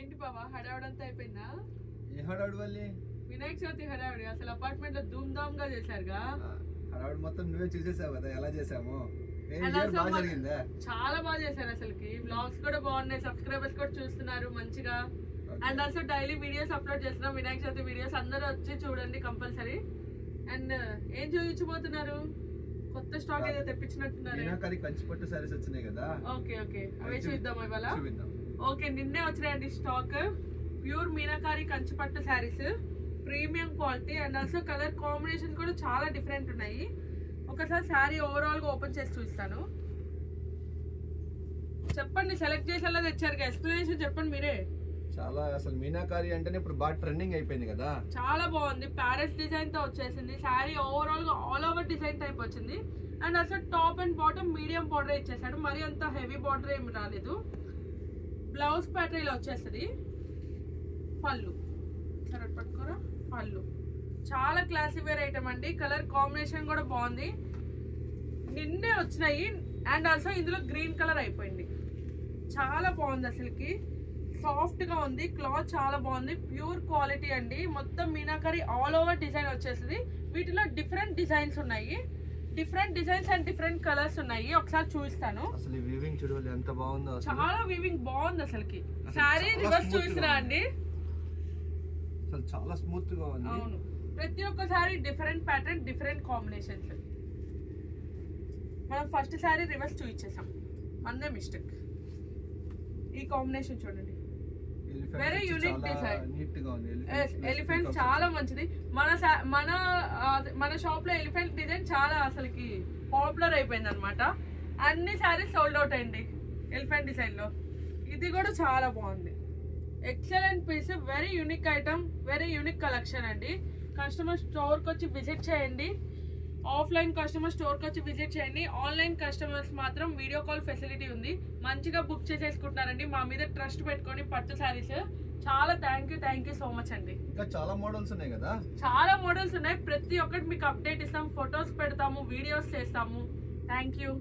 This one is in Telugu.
ఏంటి బాబా హడావుడంతా అయిపోయిందా? ఏ హడావుడి వల్లి? వినాయక చవితి హడావుడి. అసలు అపార్ట్మెంట్ లో ధూమ్ ధామ్ గా చేశారుగా. హడావుడి మొత్తం నువ్వే చూసేసావు కదా ఎలా చేసాము. చాలా బాగా చేశారు అసలుకి. వ్లాగ్స్ కూడా బాగున్నాయి, సబ్స్క్రైబర్స్ కూడా చూస్తున్నారు మంచిగా. And also daily videos upload చేస్తున్నాం, వినాయక చవితి వీడియోస్. అందరూ వచ్చి చూడండి కంపల్సరీ. అండ్ ఏం చూపించబోతున్నారు? కొత్త స్టాక్ ఏదో తెప్పించినట్టున్నారు. కంచిపట్టు సారీస్ వచ్చినాయి కదా. ఓకే ఓకే, అవే చూద్దాం ఇవాళ. ఓకే, నిన్నే వచ్చినాయండి stock. Pure meenakari Kanchipattu saris, premium quality. And also colour combination కూడా చాలా డిఫరెంట్ ఉన్నాయి. ఒకసారి శారీ ఓవరాల్ గా ఓపెన్ చేసి చూస్తాను. చెప్పండి, సెలెక్ట్ చేసేలా తెచ్చారు, ఎక్స్ప్లెనేషన్ చెప్పండి మీరే. చాలా అసలు మీనాకారి అంటేనే ఇప్పుడు బాగా ట్రెండింగ్ అయిపోయింది కదా. చాలా బాగుంది. ప్యారెట్ డిజైన్ తో వచ్చేసింది శారీ. ఓవరాల్ గా ఆల్ ఓవర్ డిజైన్ టైప్ వచ్చింది. అండ్ అసలు top and bottom medium border ఇచ్చేసాడు, మరి అంత హెవీ బార్డర్ ఏమి రాలేదు. బ్లౌజ్ ప్యాటర్న్ ఇలా వచ్చేస్తుంది. పళ్ళు సరే పట్టుకోరా. పళ్ళు చాలా క్లాసీ వేర్ ఐటమ్ అండి. కలర్ కాంబినేషన్ కూడా బాగుంది, నిన్నే వచ్చినాయి. అండ్ ఆల్సో ఇందులో గ్రీన్ కలర్ అయిపోయింది. చాలా బాగుంది అసలుకి, సాఫ్ట్ గా ఉంది. క్లాత్ చాలా బాగుంది, ప్యూర్ క్వాలిటీ అండి. మొత్తం మీనాకరి ఆల్ ఓవర్ డిజైన్ వచ్చేసింది. వీటిలో డిఫరెంట్ డిజైన్స్ ఉన్నాయి, different designs and different colours ఉన్నాయి. ఒకసారి చూపిస్తాను. అసలు వీవింగ్ చూడండి ఎంత బాగుందో. చాలా వీవింగ్ బాగుంది అసలుకి. సారీ రివర్స్ చూసిరా అండి, అసలు చాలా స్మూత్ గా ఉంది. అవును, ప్రతి ఒక్కసారి డిఫరెంట్ ప్యాటర్న్, డిఫరెంట్ కాంబినేషన్స్. మనం ఫస్ట్ సారీ రివర్స్ చూపించేసాం, మనదే మిస్టేక్. ఈ కాంబినేషన్ చూడండి, వెరీ యూనిక్ డిజైన్. ఎలిఫెంట్ చాలా మంచిది. మన షాప్ లో ఎలిఫెంట్ డిజైన్ చాలా అసలుకి పాపులర్ అయిపోయింది అనమాట. అన్ని సారీస్ సోల్డ్ అవుట్ అయింది ఎలిఫెంట్ డిజైన్ లో. ఇది కూడా చాలా బాగుంది, excellent piece, very unique item, very unique collection అండి. కస్టమర్ స్టోర్కి వచ్చి విజిట్ చేయండి. ఆఫ్లైన్ కస్టమర్ స్టోర్కి వచ్చి విజిట్ చేయండి. ఆన్లైన్ కస్టమర్స్ మాత్రం వీడియో కాల్ ఫెసిలిటీ ఉంది. మంచిగా బుక్ చేసేసుకుంటున్నారండి మా మీద ట్రస్ట్ పెట్టుకొని పట్టు శారీస్. చాలా థ్యాంక్ యూ సో మచ్ అండి. ఇంకా చాలా మోడల్స్ ఉన్నాయి కదా. చాలా మోడల్స్ ఉన్నాయి, ప్రతి ఒక్కటి మీకు అప్డేట్ ఇస్తాం, ఫొటోస్ పెడతాము, వీడియోస్ చేస్తాము. Thank you.